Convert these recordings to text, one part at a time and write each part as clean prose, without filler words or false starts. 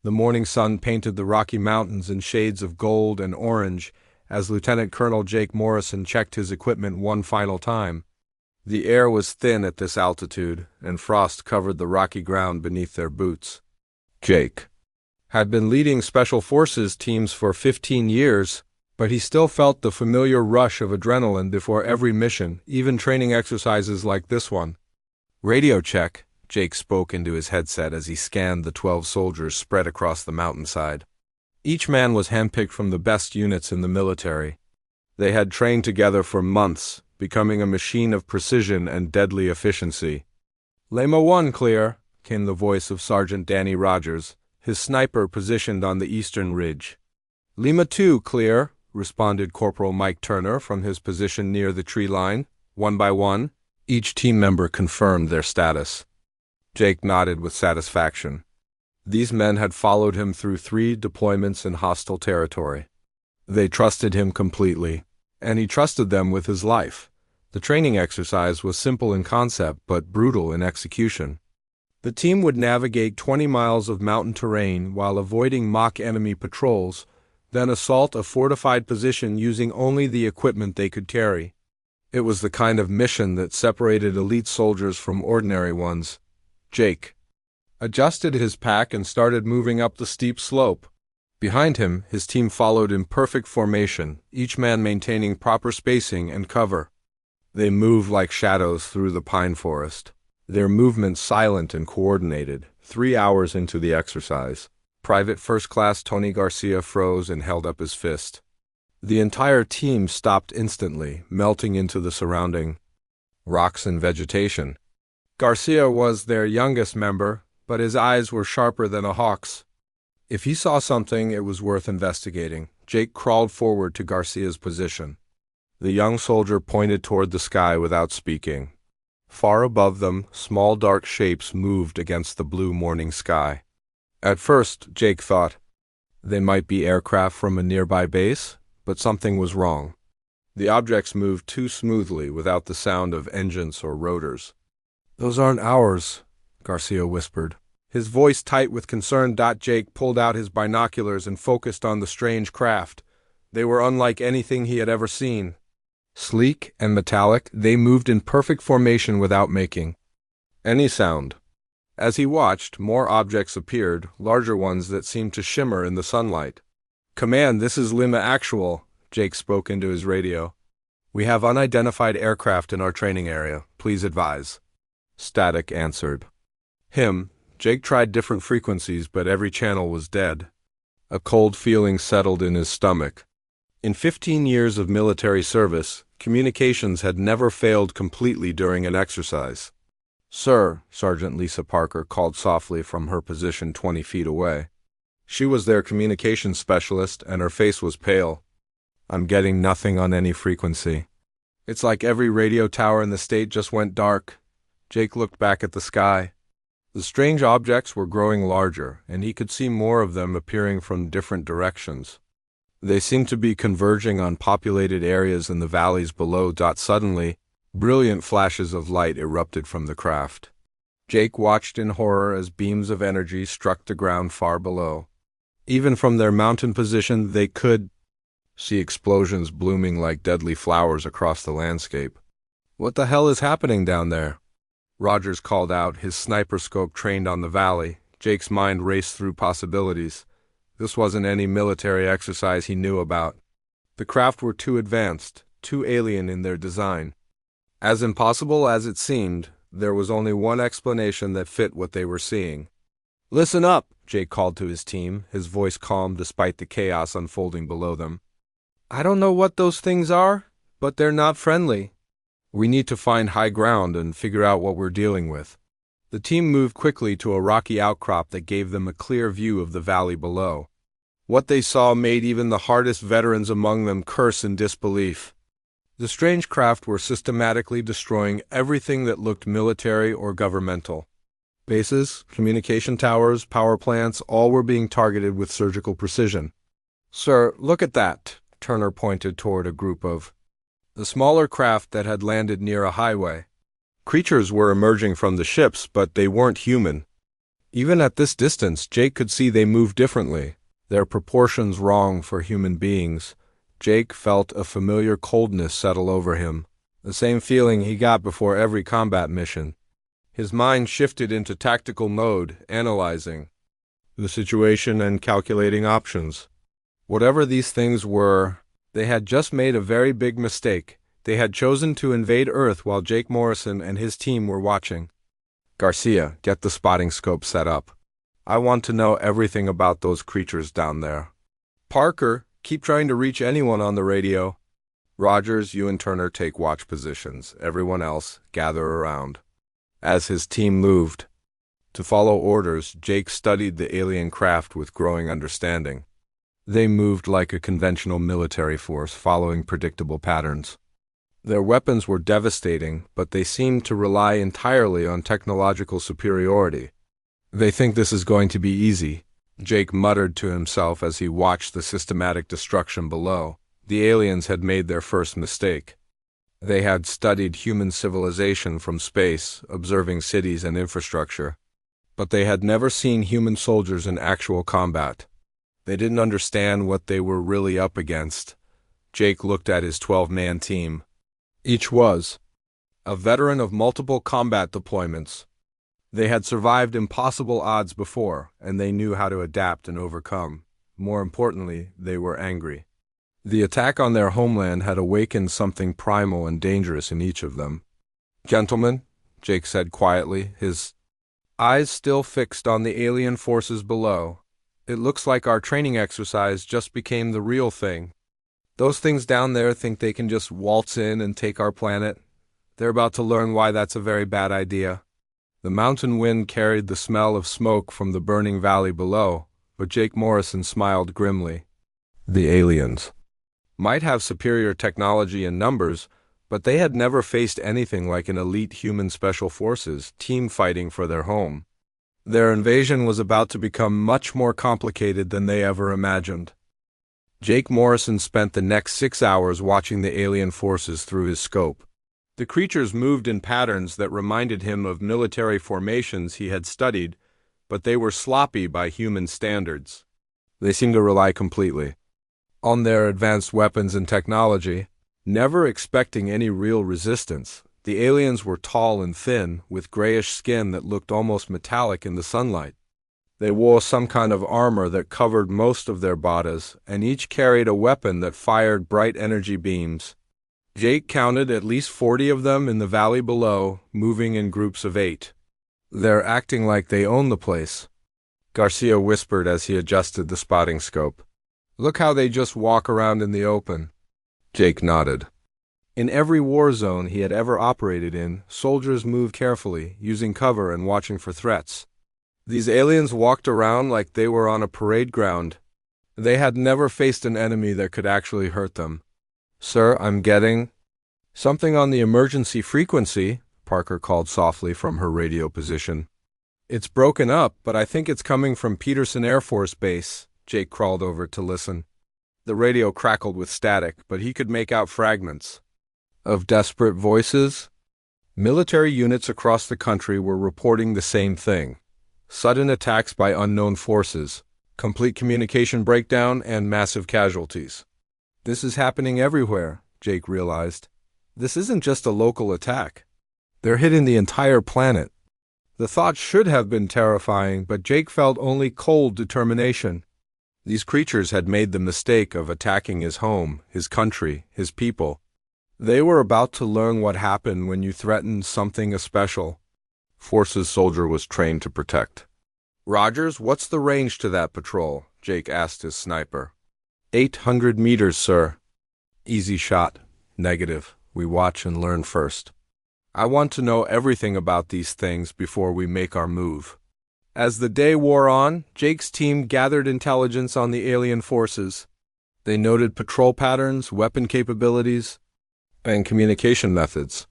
The morning sun painted the Rocky Mountains in shades of gold and orange as Lieutenant Colonel Jake Morrison checked his equipment one final time. The air was thin at this altitude, and frost covered the rocky ground beneath their boots. Jake had been leading Special Forces teams for 15 years, but he still felt the familiar rush of adrenaline before every mission, even training exercises like this one. "Radio check," Jake spoke into his headset as he scanned the 12 soldiers spread across the mountainside. Each man was handpicked from the best units in the military. They had trained together for months, becoming a machine of precision and deadly efficiency. "Lima 1 clear," came the voice of Sergeant Danny Rogers, his sniper positioned on the eastern ridge. "Lima 2 clear," responded Corporal Mike Turner from his position near the tree line. One by one, each team member confirmed their status. Jake nodded with satisfaction. These men had followed him through 3 deployments in hostile territory. They trusted him completely, and he trusted them with his life. The training exercise was simple in concept but brutal in execution. The team would navigate 20 miles of mountain terrain while avoiding mock enemy patrols, then assault a fortified position using only the equipment they could carry. It was the kind of mission that separated elite soldiers from ordinary ones. Jake adjusted his pack and started moving up the steep slope. Behind him, his team followed in perfect formation, each man maintaining proper spacing and cover. They moved like shadows through the pine forest, their movements silent and coordinated. 3 hours into the exercise, Private First Class Tony Garcia froze and held up his fist. The entire team stopped instantly, melting into the surrounding rocks and vegetation. Garcia was their youngest member, but his eyes were sharper than a hawk's. If he saw something, it was worth investigating. Jake crawled forward to Garcia's position. The young soldier pointed toward the sky without speaking. Far above them, small dark shapes moved against the blue morning sky. At first, Jake thought, they might be aircraft from a nearby base, but something was wrong. The objects moved too smoothly without the sound of engines or rotors. "Those aren't ours," Garcia whispered, his voice tight with concern. Jake pulled out his binoculars and focused on the strange craft. They were unlike anything he had ever seen. Sleek and metallic, they moved in perfect formation without making any sound. As he watched, more objects appeared, larger ones that seemed to shimmer in the sunlight. "Command, this is Lima Actual," Jake spoke into his radio. "We have unidentified aircraft in our training area. Please advise." Static answered. Jake tried different frequencies, but every channel was dead. A cold feeling settled in his stomach. In 15 years of military service, communications had never failed completely during an exercise. "Sir," Sergeant Lisa Parker called softly from her position 20 feet away. She was their communications specialist, and her face was pale. "I'm getting nothing on any frequency. It's like every radio tower in the state just went dark." Jake looked back at the sky. The strange objects were growing larger, and he could see more of them appearing from different directions. They seemed to be converging on populated areas in the valleys below. Suddenly, brilliant flashes of light erupted from the craft. Jake watched in horror as beams of energy struck the ground far below. Even from their mountain position, they could see explosions blooming like deadly flowers across the landscape. "What the hell is happening down there?" Rogers called out, his sniper scope trained on the valley. Jake's mind raced through possibilities. This wasn't any military exercise he knew about. The craft were too advanced, too alien in their design. As impossible as it seemed, there was only one explanation that fit what they were seeing. "Listen up," Jake called to his team, his voice calm despite the chaos unfolding below them. "I don't know what those things are, but they're not friendly. We need to find high ground and figure out what we're dealing with." The team moved quickly to a rocky outcrop that gave them a clear view of the valley below. What they saw made even the hardest veterans among them curse in disbelief. The strange craft were systematically destroying everything that looked military or governmental. Bases, communication towers, power plants, all were being targeted with surgical precision. "Sir, look at that," Turner pointed toward a group of the smaller craft that had landed near a highway. Creatures were emerging from the ships, but they weren't human. Even at this distance, Jake could see they moved differently, their proportions wrong for human beings. Jake felt a familiar coldness settle over him, the same feeling he got before every combat mission. His mind shifted into tactical mode, analyzing the situation and calculating options. Whatever these things were, they had just made a very big mistake. They had chosen to invade Earth while Jake Morrison and his team were watching. Garcia, get the spotting scope set up. I want to know everything about those creatures down there. Parker, keep trying to reach anyone on the radio. Rogers, you and Turner take watch positions. Everyone else, gather around. As his team moved to follow orders, Jake studied the alien craft with growing understanding. They moved like a conventional military force, following predictable patterns. Their weapons were devastating, but they seemed to rely entirely on technological superiority. They think this is going to be easy, Jake muttered to himself as he watched the systematic destruction below. The aliens had made their first mistake. They had studied human civilization from space, observing cities and infrastructure. But they had never seen human soldiers in actual combat. They didn't understand what they were really up against. Jake looked at his 12-man team. Each was a veteran of multiple combat deployments. They had survived impossible odds before, and they knew how to adapt and overcome. More importantly, they were angry. The attack on their homeland had awakened something primal and dangerous in each of them. "Gentlemen," Jake said quietly, his eyes still fixed on the alien forces below, "it looks like our training exercise just became the real thing. Those things down there think they can just waltz in and take our planet. They're about to learn why that's a very bad idea." The mountain wind carried the smell of smoke from the burning valley below, but Jake Morrison smiled grimly. The aliens might have superior technology and numbers, but they had never faced anything like an elite human special forces team fighting for their home. Their invasion was about to become much more complicated than they ever imagined. Jake Morrison spent the next 6 hours watching the alien forces through his scope. The creatures moved in patterns that reminded him of military formations he had studied, but they were sloppy by human standards. They seemed to rely completely on their advanced weapons and technology, never expecting any real resistance. The aliens were tall and thin, with grayish skin that looked almost metallic in the sunlight. They wore some kind of armor that covered most of their bodies, and each carried a weapon that fired bright energy beams. Jake counted at least 40 of them in the valley below, moving in groups of 8. "They're acting like they own the place," Garcia whispered as he adjusted the spotting scope. "Look how they just walk around in the open." Jake nodded. In every war zone he had ever operated in, soldiers moved carefully, using cover and watching for threats. These aliens walked around like they were on a parade ground. They had never faced an enemy that could actually hurt them. "Sir, I'm getting something on the emergency frequency," Parker called softly from her radio position. "It's broken up, but I think it's coming from Peterson Air Force Base." Jake crawled over to listen. The radio crackled with static, but he could make out fragments of desperate voices. Military units across the country were reporting the same thing. Sudden attacks by unknown forces, complete communication breakdown, and massive casualties. This is happening everywhere, Jake realized. This isn't just a local attack. They're hitting the entire planet. The thought should have been terrifying, but Jake felt only cold determination. These creatures had made the mistake of attacking his home, his country, his people. They were about to learn what happened when you threatened something especial. Forces soldier was trained to protect. "Rogers, what's the range to that patrol?" Jake asked his sniper. 800 meters, sir." "Easy shot." "Negative. We watch and learn first. I want to know everything about these things before we make our move." As the day wore on, Jake's team gathered intelligence on the alien forces. They noted patrol patterns, weapon capabilities, and communication methods.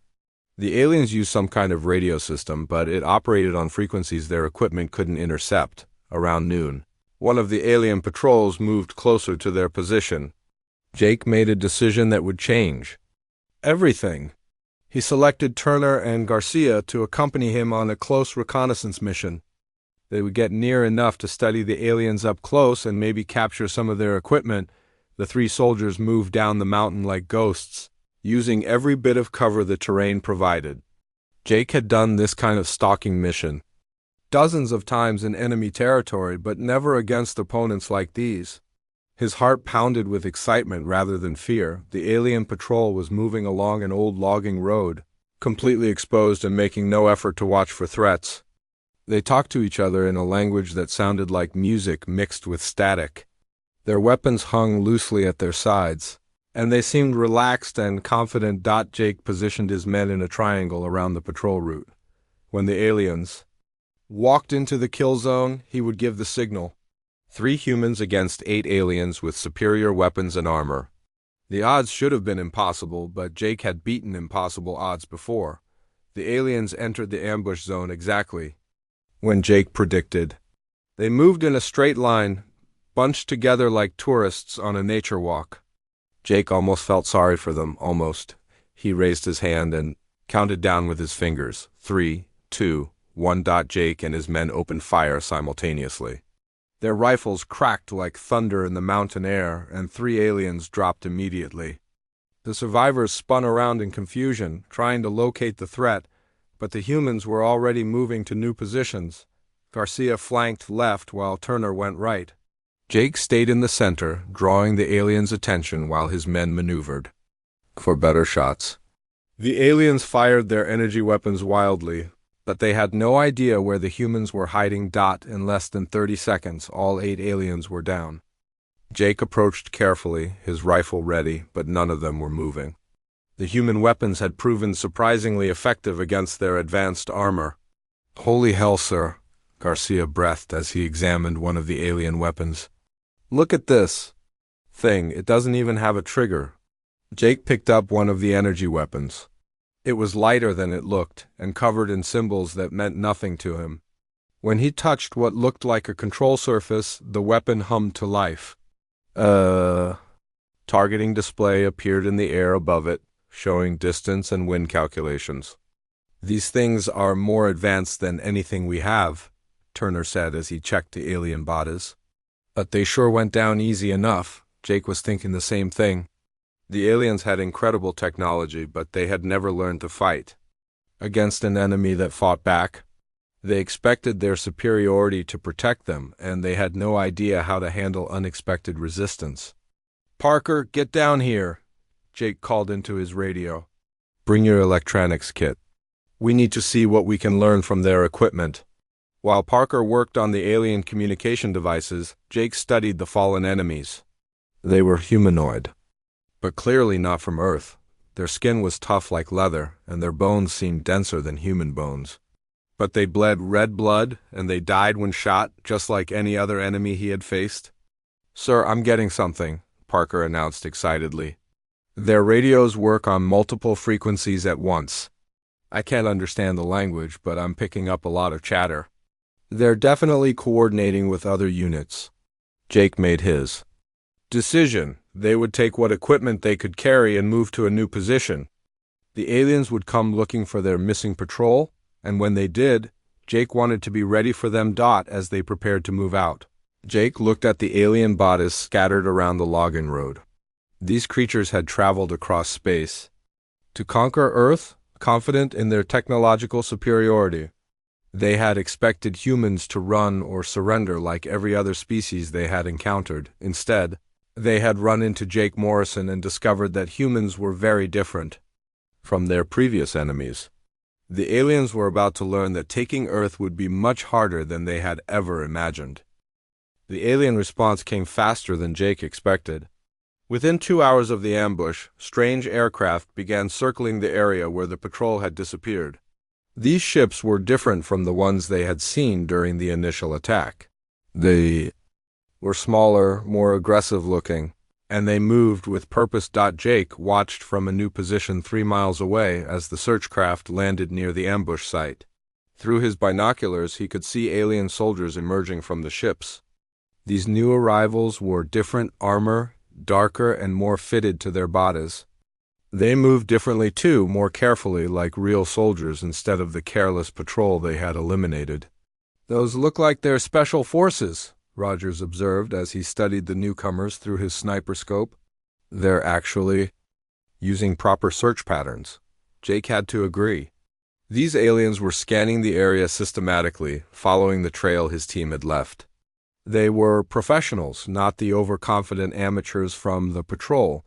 The aliens used some kind of radio system, but it operated on frequencies their equipment couldn't intercept. Around noon, one of the alien patrols moved closer to their position. Jake made a decision that would change everything. He selected Turner and Garcia to accompany him on a close reconnaissance mission. They would get near enough to study the aliens up close and maybe capture some of their equipment. The three soldiers moved down the mountain like ghosts, using every bit of cover the terrain provided. Jake had done this kind of stalking mission dozens of times in enemy territory, but never against opponents like these. His heart pounded with excitement rather than fear. The alien patrol was moving along an old logging road, completely exposed and making no effort to watch for threats. They talked to each other in a language that sounded like music mixed with static. Their weapons hung loosely at their sides, and they seemed relaxed and confident. Jake positioned his men in a triangle around the patrol route. When the aliens walked into the kill zone, he would give the signal. 3 humans against 8 aliens with superior weapons and armor. The odds should have been impossible, but Jake had beaten impossible odds before. The aliens entered the ambush zone exactly when Jake predicted. They moved in a straight line, bunched together like tourists on a nature walk. Jake almost felt sorry for them, almost. He raised his hand and counted down with his fingers. 3, 2, 1. Jake and his men opened fire simultaneously. Their rifles cracked like thunder in the mountain air, and 3 aliens dropped immediately. The survivors spun around in confusion, trying to locate the threat, but the humans were already moving to new positions. Garcia flanked left while Turner went right. Jake stayed in the center, drawing the aliens' attention while his men maneuvered for better shots. The aliens fired their energy weapons wildly, but they had no idea where the humans were hiding. In less than 30 seconds, all 8 aliens were down. Jake approached carefully, his rifle ready, but none of them were moving. The human weapons had proven surprisingly effective against their advanced armor. "Holy hell, sir," Garcia breathed as he examined one of the alien weapons. "Look at this thing, it doesn't even have a trigger." Jake picked up one of the energy weapons. It was lighter than it looked, and covered in symbols that meant nothing to him. When he touched what looked like a control surface, the weapon hummed to life. Targeting display appeared in the air above it, showing distance and wind calculations. "These things are more advanced than anything we have," Turner said as he checked the alien bodies. "But they sure went down easy enough." Jake was thinking the same thing. The aliens had incredible technology, but they had never learned to fight against an enemy that fought back. They expected their superiority to protect them, and they had no idea how to handle unexpected resistance. "Parker, get down here," Jake called into his radio. "Bring your electronics kit. We need to see what we can learn from their equipment." While Parker worked on the alien communication devices, Jake studied the fallen enemies. They were humanoid, but clearly not from Earth. Their skin was tough like leather, and their bones seemed denser than human bones. But they bled red blood, and they died when shot, just like any other enemy he had faced. "Sir, I'm getting something," Parker announced excitedly. "Their radios work on multiple frequencies at once. I can't understand the language, but I'm picking up a lot of chatter. They're definitely coordinating with other units." Jake made his decision. They would take what equipment they could carry and move to a new position. The aliens would come looking for their missing patrol, and when they did, Jake wanted to be ready for them. As they prepared to move out, Jake looked at the alien bodies scattered around the logging road. These creatures had traveled across space to conquer Earth, confident in their technological superiority. They had expected humans to run or surrender like every other species they had encountered. Instead, they had run into Jake Morrison and discovered that humans were very different from their previous enemies. The aliens were about to learn that taking Earth would be much harder than they had ever imagined. The alien response came faster than Jake expected. Within 2 hours of the ambush, strange aircraft began circling the area where the patrol had disappeared. These ships were different from the ones they had seen during the initial attack. They were smaller, more aggressive-looking, and they moved with purpose. Jake watched from a new position 3 miles away as the search craft landed near the ambush site. Through his binoculars, he could see alien soldiers emerging from the ships. These new arrivals wore different armor, darker and more fitted to their bodies. They moved differently too, more carefully, like real soldiers instead of the careless patrol they had eliminated. Those look like they're special forces, Rogers observed as he studied the newcomers through his sniper scope. They're actually using proper search patterns. Jake had to agree. These aliens were scanning the area systematically, following the trail his team had left. They were professionals, not the overconfident amateurs from the patrol.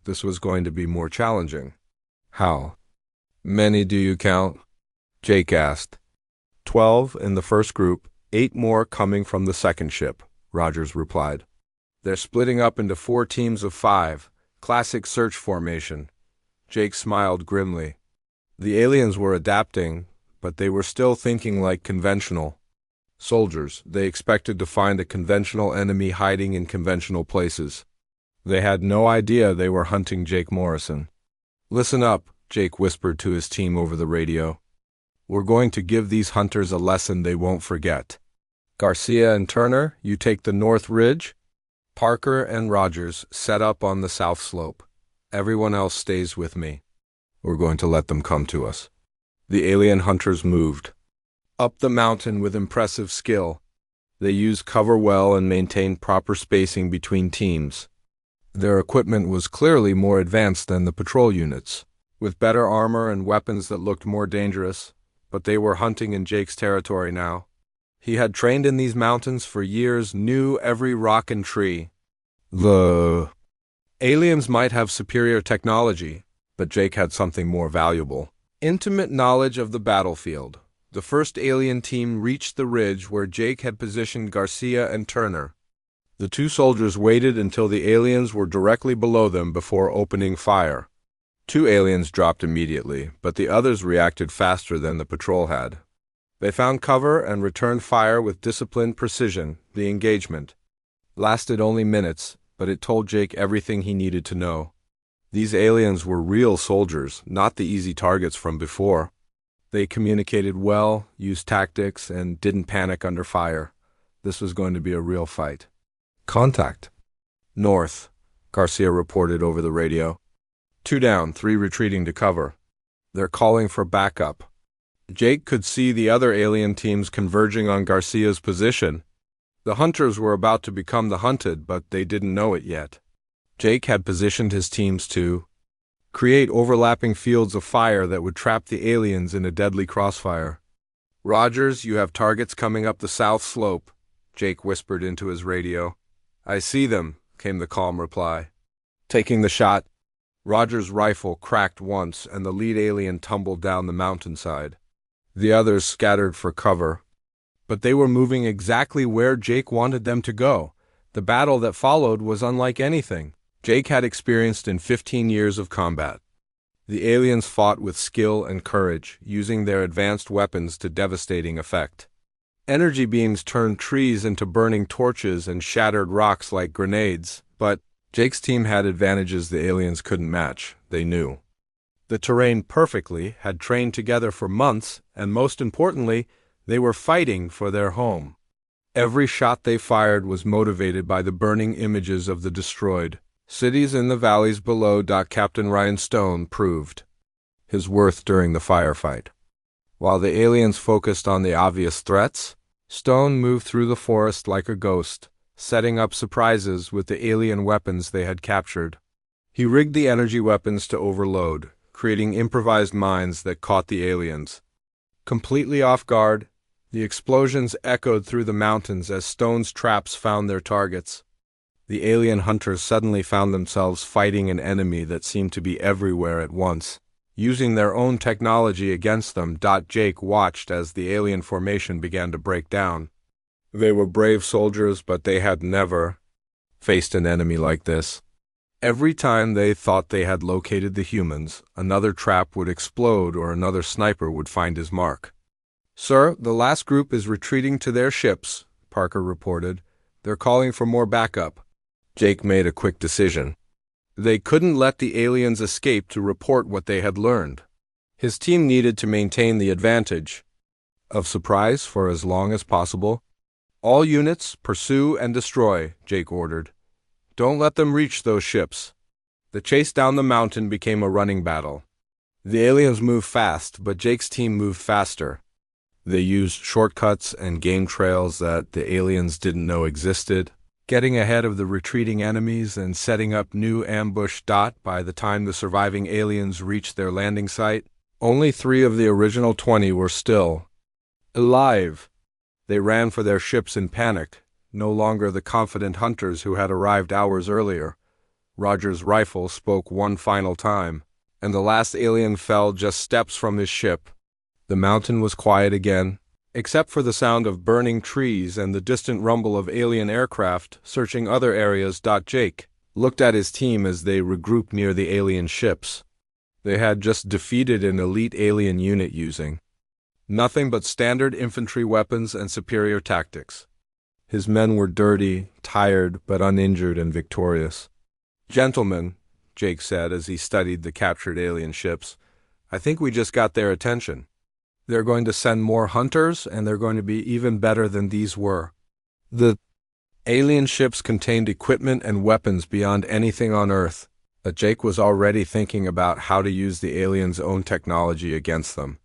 This was going to be more challenging. How many do you count? Jake asked. 12 in the first group, 8 more coming from the second ship, Rogers replied. They're splitting up into 4 teams of 5, classic search formation. Jake smiled grimly. The aliens were adapting, but they were still thinking like conventional soldiers. They expected to find a conventional enemy hiding in conventional places. They had no idea they were hunting Jake Morrison. Listen up, Jake whispered to his team over the radio. We're going to give these hunters a lesson they won't forget. Garcia and Turner, you take the north ridge. Parker and Rogers set up on the south slope. Everyone else stays with me. We're going to let them come to us. The alien hunters moved up the mountain with impressive skill. They used cover well and maintained proper spacing between teams. Their equipment was clearly more advanced than the patrol units, with better armor and weapons that looked more dangerous, but they were hunting in Jake's territory now. He had trained in these mountains for years, knew every rock and tree. The aliens might have superior technology, but Jake had something more valuable. Intimate knowledge of the battlefield. The first alien team reached the ridge where Jake had positioned Garcia and Turner. The 2 soldiers waited until the aliens were directly below them before opening fire. 2 aliens dropped immediately, but the others reacted faster than the patrol had. They found cover and returned fire with disciplined precision. The engagement lasted only minutes, but it told Jake everything he needed to know. These aliens were real soldiers, not the easy targets from before. They communicated well, used tactics, and didn't panic under fire. This was going to be a real fight. Contact. North, Garcia reported over the radio. 2 down, 3 retreating to cover. They're calling for backup. Jake could see the other alien teams converging on Garcia's position. The hunters were about to become the hunted, but they didn't know it yet. Jake had positioned his teams to create overlapping fields of fire that would trap the aliens in a deadly crossfire. Rogers, you have targets coming up the south slope, Jake whispered into his radio. I see them, came the calm reply. Taking the shot. Rogers' rifle cracked once, and the lead alien tumbled down the mountainside. The others scattered for cover. But they were moving exactly where Jake wanted them to go. The battle that followed was unlike anything Jake had experienced in 15 years of combat. The aliens fought with skill and courage, using their advanced weapons to devastating effect. Energy beams turned trees into burning torches and shattered rocks like grenades, but Jake's team had advantages the aliens couldn't match, they knew. The terrain perfectly, had trained together for months, and most importantly, they were fighting for their home. Every shot they fired was motivated by the burning images of the destroyed cities in the valleys below. Captain Ryan Stone proved his worth during the firefight. While the aliens focused on the obvious threats, Stone moved through the forest like a ghost, setting up surprises with the alien weapons they had captured. He rigged the energy weapons to overload, creating improvised mines that caught the aliens. Completely off guard, the explosions echoed through the mountains as Stone's traps found their targets. The alien hunters suddenly found themselves fighting an enemy that seemed to be everywhere at once, using their own technology against them. Jake watched as the alien formation began to break down. They were brave soldiers, but they had never faced an enemy like this. Every time they thought they had located the humans, another trap would explode or another sniper would find his mark. Sir, the last group is retreating to their ships, Parker reported. They're calling for more backup. Jake made a quick decision. They couldn't let the aliens escape to report what they had learned. His team needed to maintain the advantage of surprise for as long as possible. All units, pursue and destroy, Jake ordered. Don't let them reach those ships. The chase down the mountain became a running battle. The aliens moved fast, but Jake's team moved faster. They used shortcuts and game trails that the aliens didn't know existed, getting ahead of the retreating enemies and setting up new ambush. By the time the surviving aliens reached their landing site, only 3 of the original 20 were still alive. They ran for their ships in panic, no longer the confident hunters who had arrived hours earlier. Roger's rifle spoke one final time, and the last alien fell just steps from his ship. The mountain was quiet again, except for the sound of burning trees and the distant rumble of alien aircraft searching other areas. Jake looked at his team as they regrouped near the alien ships. They had just defeated an elite alien unit using nothing but standard infantry weapons and superior tactics. His men were dirty, tired, but uninjured and victorious. "Gentlemen," Jake said as he studied the captured alien ships, "I think we just got their attention. They're going to send more hunters, and they're going to be even better than these were." The alien ships contained equipment and weapons beyond anything on Earth, but Jake was already thinking about how to use the aliens' own technology against them.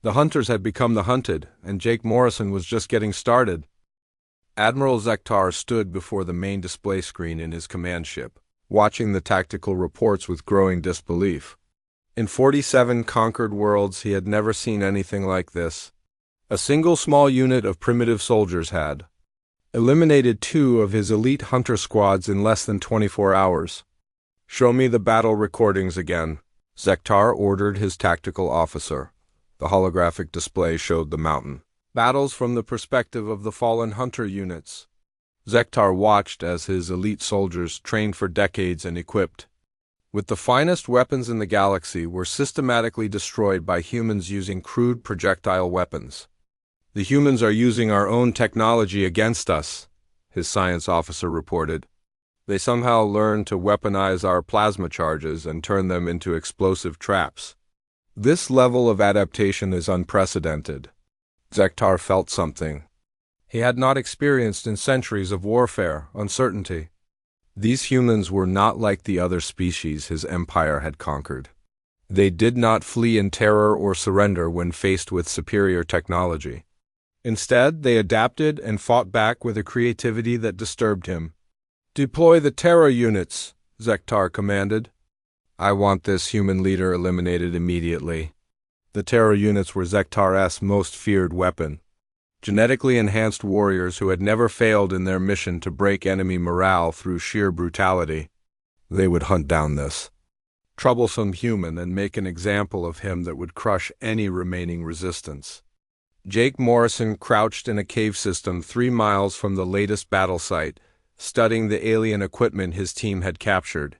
The hunters had become the hunted, and Jake Morrison was just getting started. Admiral Zektar stood before the main display screen in his command ship, watching the tactical reports with growing disbelief. In 47 conquered worlds, he had never seen anything like this. A single small unit of primitive soldiers had eliminated 2 of his elite hunter squads in less than 24 hours. "Show me the battle recordings again," Zektar ordered his tactical officer. The holographic display showed the mountain battles from the perspective of the fallen hunter units. Zektar watched as his elite soldiers, trained for decades and equipped with the finest weapons in the galaxy, were systematically destroyed by humans using crude projectile weapons. "The humans are using our own technology against us," his science officer reported. "They somehow learned to weaponize our plasma charges and turn them into explosive traps. This level of adaptation is unprecedented." Zektar felt something he had not experienced in centuries of warfare, uncertainty. These humans were not like the other species his empire had conquered. They did not flee in terror or surrender when faced with superior technology. Instead, they adapted and fought back with a creativity that disturbed him. "Deploy the terror units," Zektar commanded. "I want this human leader eliminated immediately." The terror units were Zektar's most feared weapon. Genetically enhanced warriors who had never failed in their mission to break enemy morale through sheer brutality. They would hunt down this troublesome human and make an example of him that would crush any remaining resistance. Jake Morrison crouched in a cave system 3 miles from the latest battle site, studying the alien equipment his team had captured.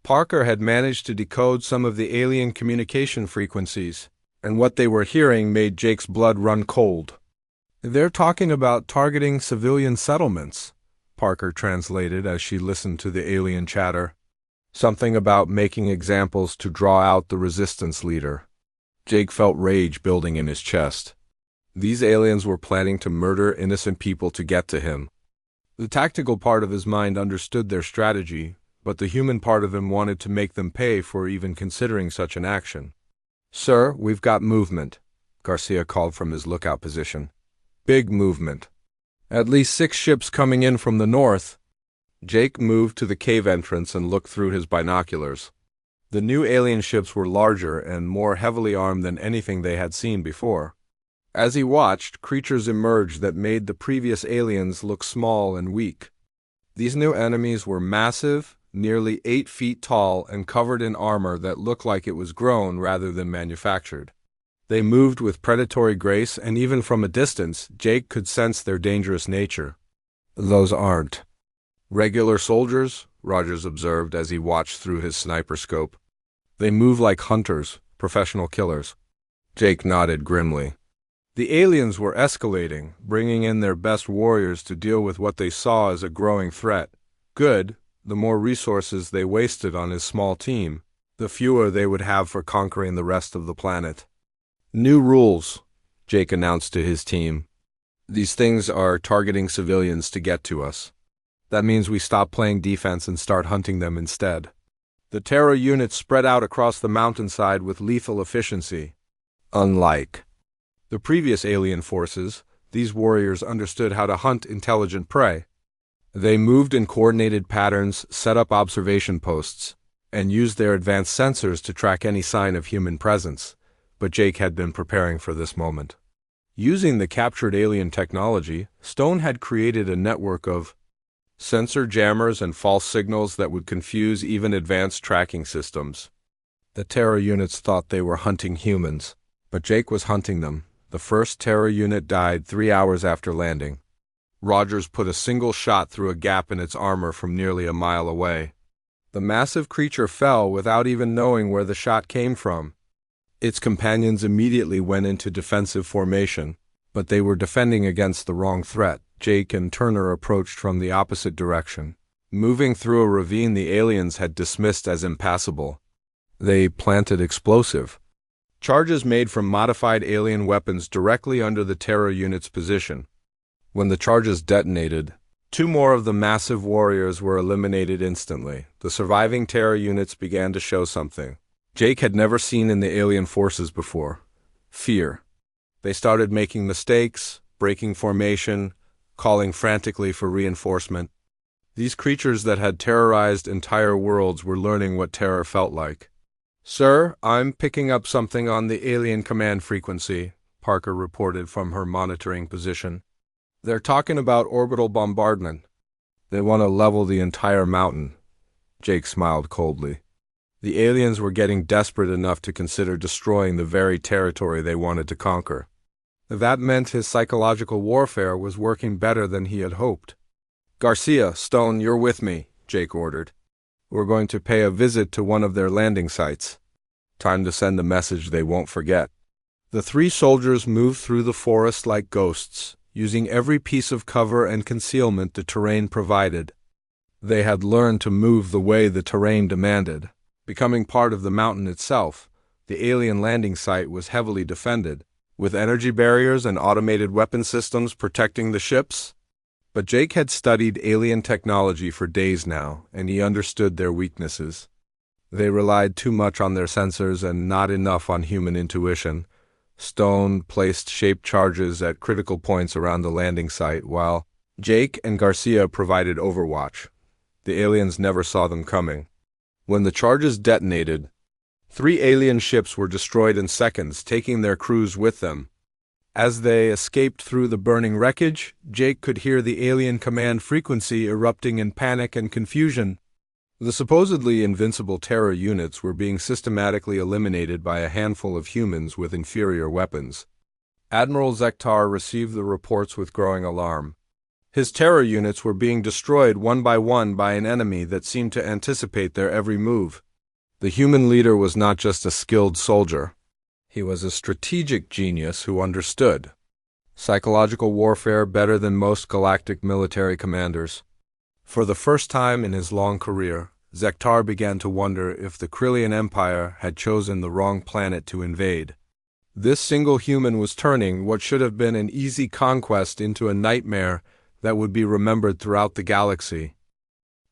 Parker had managed to decode some of the alien communication frequencies, and what they were hearing made Jake's blood run cold. "They're talking about targeting civilian settlements," Parker translated as she listened to the alien chatter. "Something about making examples to draw out the resistance leader." Jake felt rage building in his chest. These aliens were planning to murder innocent people to get to him. The tactical part of his mind understood their strategy, but the human part of him wanted to make them pay for even considering such an action. "Sir, we've got movement," Garcia called from his lookout position. "Big movement. At least 6 ships coming in from the north." Jake moved to the cave entrance and looked through his binoculars. The new alien ships were larger and more heavily armed than anything they had seen before. As he watched, creatures emerged that made the previous aliens look small and weak. These new enemies were massive, nearly 8 feet tall, and covered in armor that looked like it was grown rather than manufactured. They moved with predatory grace, and even from a distance, Jake could sense their dangerous nature. "Those aren't regular soldiers," Rogers observed as he watched through his sniper scope. "They move like hunters, professional killers." Jake nodded grimly. The aliens were escalating, bringing in their best warriors to deal with what they saw as a growing threat. Good, the more resources they wasted on his small team, the fewer they would have for conquering the rest of the planet. "New rules," Jake announced to his team. "These things are targeting civilians to get to us. That means we stop playing defense and start hunting them instead." The terror units spread out across the mountainside with lethal efficiency. Unlike The previous alien forces, these warriors understood how to hunt intelligent prey. They moved in coordinated patterns, set up observation posts, and used their advanced sensors to track any sign of human presence. But Jake had been preparing for this moment. Using the captured alien technology, Stone had created a network of sensor jammers and false signals that would confuse even advanced tracking systems. The Terror units thought they were hunting humans, but Jake was hunting them. The first Terror unit died 3 hours after landing. Rogers put a single shot through a gap in its armor from nearly a mile away. The massive creature fell without even knowing where the shot came from. Its companions immediately went into defensive formation, but they were defending against the wrong threat. Jake and Turner approached from the opposite direction. Moving through a ravine the aliens had dismissed as impassable. They planted explosive charges made from modified alien weapons directly under the Terror unit's position. When the charges detonated, 2 more of the massive warriors were eliminated instantly. The surviving Terror units began to show something Jake had never seen in the alien forces before: fear. They started making mistakes, breaking formation, calling frantically for reinforcement. These creatures that had terrorized entire worlds were learning what terror felt like. "Sir, I'm picking up something on the alien command frequency," Parker reported from her monitoring position. "They're talking about orbital bombardment. They want to level the entire mountain." Jake smiled coldly. The aliens were getting desperate enough to consider destroying the very territory they wanted to conquer. That meant his psychological warfare was working better than he had hoped. "Garcia, Stone, you're with me," Jake ordered. "We're going to pay a visit to one of their landing sites. Time to send a message they won't forget." The 3 soldiers moved through the forest like ghosts, using every piece of cover and concealment the terrain provided. They had learned to move the way the terrain demanded. Becoming part of the mountain itself, the alien landing site was heavily defended, with energy barriers and automated weapon systems protecting the ships. But Jake had studied alien technology for days now, and he understood their weaknesses. They relied too much on their sensors and not enough on human intuition. Stone placed shaped charges at critical points around the landing site, while Jake and Garcia provided overwatch. The aliens never saw them coming. When the charges detonated, 3 alien ships were destroyed in seconds, taking their crews with them. As they escaped through the burning wreckage, Jake could hear the alien command frequency erupting in panic and confusion. The supposedly invincible Terror units were being systematically eliminated by a handful of humans with inferior weapons. Admiral Zektar received the reports with growing alarm. His Terror units were being destroyed one by an enemy that seemed to anticipate their every move. The human leader was not just a skilled soldier. He was a strategic genius who understood psychological warfare better than most galactic military commanders. For the first time in his long career, Zektar began to wonder if the Krillian Empire had chosen the wrong planet to invade. This single human was turning what should have been an easy conquest into a nightmare that would be remembered throughout the galaxy.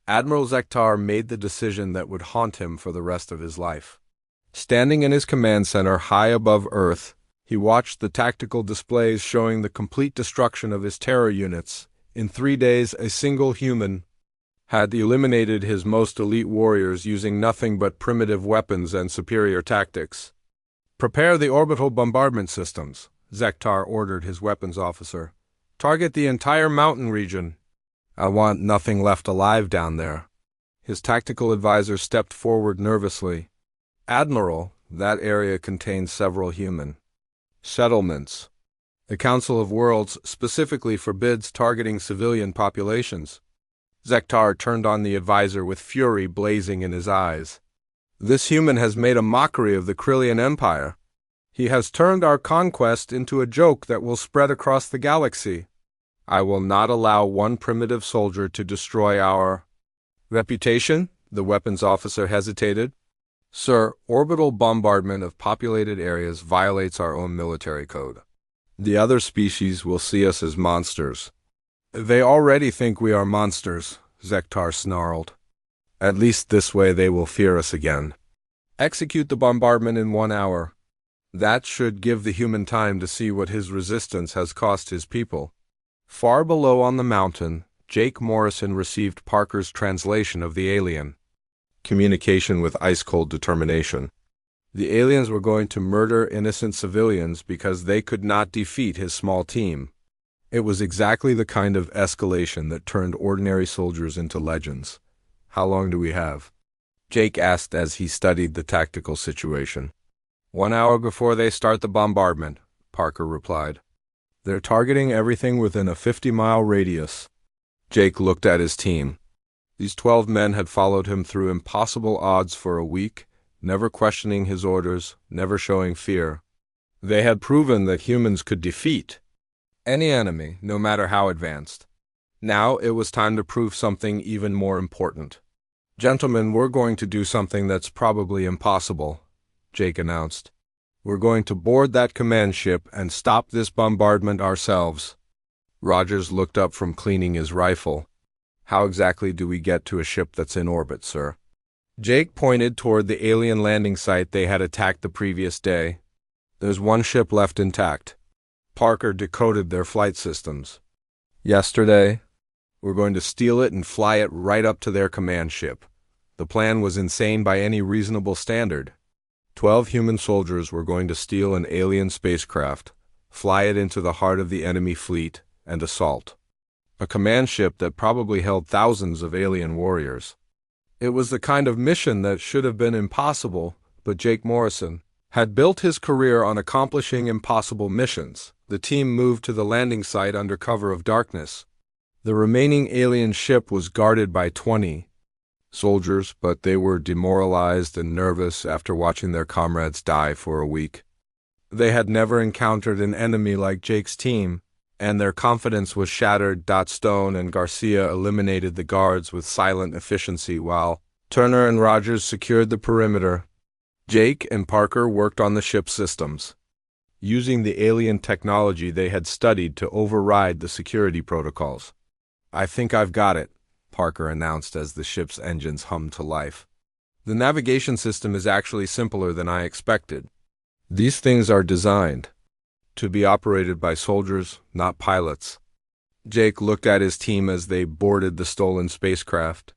Admiral Zektar made the decision that would haunt him for the rest of his life. Standing in his command center high above Earth, he watched the tactical displays showing the complete destruction of his Terror units. In 3 days, a single human had eliminated his most elite warriors using nothing but primitive weapons and superior tactics. "Prepare the orbital bombardment systems," Zektar ordered his weapons officer. "Target the entire mountain region. I want nothing left alive down there." His tactical advisor stepped forward nervously. "Admiral, that area contains several human settlements. The Council of Worlds specifically forbids targeting civilian populations." Zektar turned on the advisor with fury blazing in his eyes. "This human has made a mockery of the Krillian Empire. He has turned our conquest into a joke that will spread across the galaxy. I will not allow one primitive soldier to destroy our reputation." The weapons officer hesitated. "Sir, orbital bombardment of populated areas violates our own military code. The other species will see us as monsters." "They already think we are monsters," Zektar snarled. "At least this way they will fear us again. Execute the bombardment in 1 hour." That should give the human time to see what his resistance has cost his people. Far below on the mountain, Jake Morrison received Parker's translation of the alien. Communication with ice-cold determination. The aliens were going to murder innocent civilians because they could not defeat his small team. It was exactly the kind of escalation that turned ordinary soldiers into legends. How long do we have? Jake asked as he studied the tactical situation. 1 hour before they start the bombardment, Parker replied. They're targeting everything within a 50-mile radius. Jake looked at his team. These 12 men had followed him through impossible odds for a week, never questioning his orders, never showing fear. They had proven that humans could defeat any enemy, no matter how advanced. Now it was time to prove something even more important. Gentlemen, we're going to do something that's probably impossible, Jake announced. We're going to board that command ship and stop this bombardment ourselves. Rogers looked up from cleaning his rifle. How exactly do we get to a ship that's in orbit, sir? Jake pointed toward the alien landing site they had attacked the previous day. There's one ship left intact. Parker decoded their flight systems. Yesterday, we're going to steal it and fly it right up to their command ship. The plan was insane by any reasonable standard. 12 human soldiers were going to steal an alien spacecraft, fly it into the heart of the enemy fleet, and assault a command ship that probably held thousands of alien warriors. It was the kind of mission that should have been impossible, but Jake Morrison had built his career on accomplishing impossible missions. The team moved to the landing site under cover of darkness. The remaining alien ship was guarded by 20 soldiers, but they were demoralized and nervous after watching their comrades die for a week. They had never encountered an enemy like Jake's team, and their confidence was shattered. Stone and Garcia eliminated the guards with silent efficiency while Turner and Rogers secured the perimeter. Jake and Parker worked on the ship's systems, using the alien technology they had studied to override the security protocols. I think I've got it, Parker announced as the ship's engines hummed to life. The navigation system is actually simpler than I expected. These things are designed to be operated by soldiers, not pilots. Jake looked at his team as they boarded the stolen spacecraft.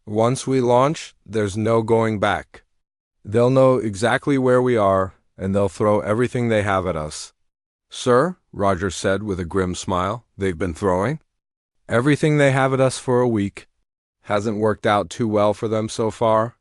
Once we launch, there's no going back. They'll know exactly where we are, and they'll throw everything they have at us. Sir, Rogers said with a grim smile, they've been throwing everything they have at us for a week. Hasn't worked out too well for them so far.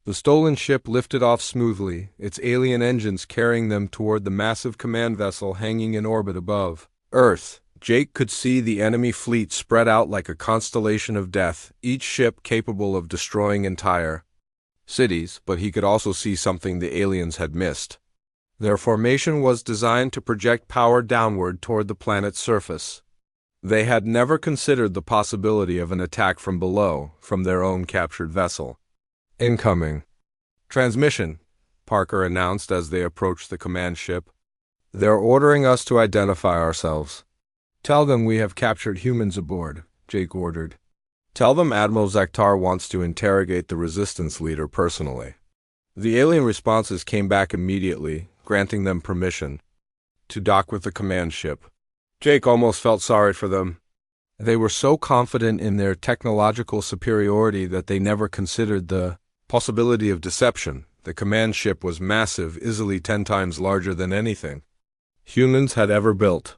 The stolen ship lifted off smoothly, its alien engines carrying them toward the massive command vessel hanging in orbit above Earth. Jake could see the enemy fleet spread out like a constellation of death, each ship capable of destroying entire cities, but he could also see something the aliens had missed. Their formation was designed to project power downward toward the planet's surface. They had never considered the possibility of an attack from below, from their own captured vessel. Incoming. Transmission, Parker announced as they approached the command ship. They're ordering us to identify ourselves. Tell them we have captured humans aboard, Jake ordered. Tell them Admiral Zakhtar wants to interrogate the resistance leader personally. The alien responses came back immediately, granting them permission to dock with the command ship. Jake almost felt sorry for them. They were so confident in their technological superiority that they never considered the possibility of deception. The command ship was massive, easily 10 times larger than anything humans had ever built.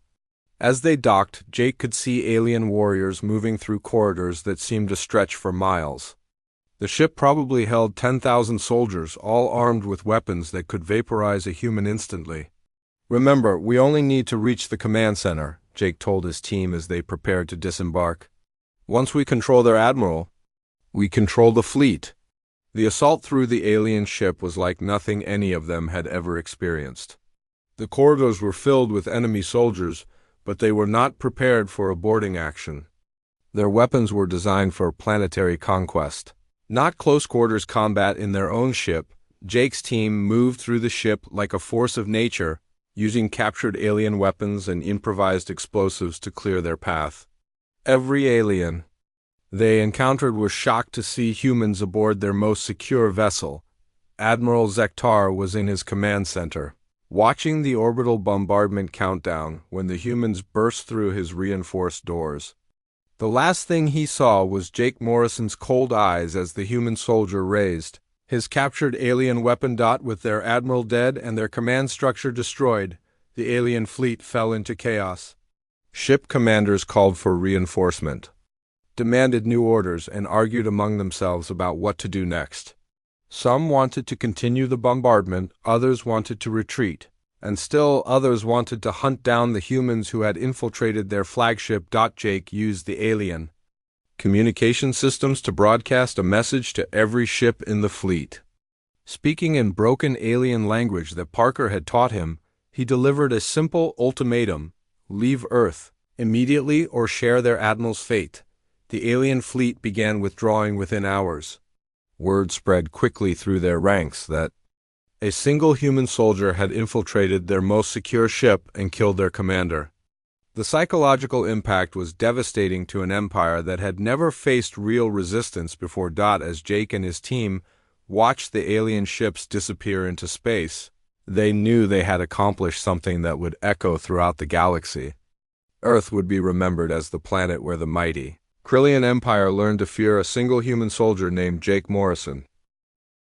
As they docked, Jake could see alien warriors moving through corridors that seemed to stretch for miles. The ship probably held 10,000 soldiers, all armed with weapons that could vaporize a human instantly. Remember, we only need to reach the command center, Jake told his team as they prepared to disembark. Once we control their admiral, we control the fleet. The assault through the alien ship was like nothing any of them had ever experienced. The corridors were filled with enemy soldiers, but they were not prepared for a boarding action. Their weapons were designed for planetary conquest, not close-quarters combat in their own ship. Jake's team moved through the ship like a force of nature, using captured alien weapons and improvised explosives to clear their path. Every alien they encountered was shocked to see humans aboard their most secure vessel. Admiral Zakhtar was in his command center. watching the orbital bombardment countdown when the humans burst through his reinforced doors. The last thing he saw was Jake Morrison's cold eyes as the human soldier raised his captured alien weapon. With their admiral dead and their command structure destroyed, the alien fleet fell into chaos. Ship commanders called for reinforcement, demanded new orders, and argued among themselves about what to do next. Some wanted to continue the bombardment, others wanted to retreat, and still others wanted to hunt down the humans who had infiltrated their flagship. Jake used the alien communication systems to broadcast a message to every ship in the fleet. Speaking in broken alien language that Parker had taught him, he delivered a simple ultimatum: leave Earth immediately or share their admiral's fate. The alien fleet began withdrawing within hours. Word spread quickly through their ranks that a single human soldier had infiltrated their most secure ship and killed their commander. The psychological impact was devastating to an empire that had never faced real resistance before. As Jake and his team watched the alien ships disappear into space, they knew they had accomplished something that would echo throughout the galaxy. Earth would be remembered as the planet where the mighty Krillian Empire learned to fear a single human soldier named Jake Morrison.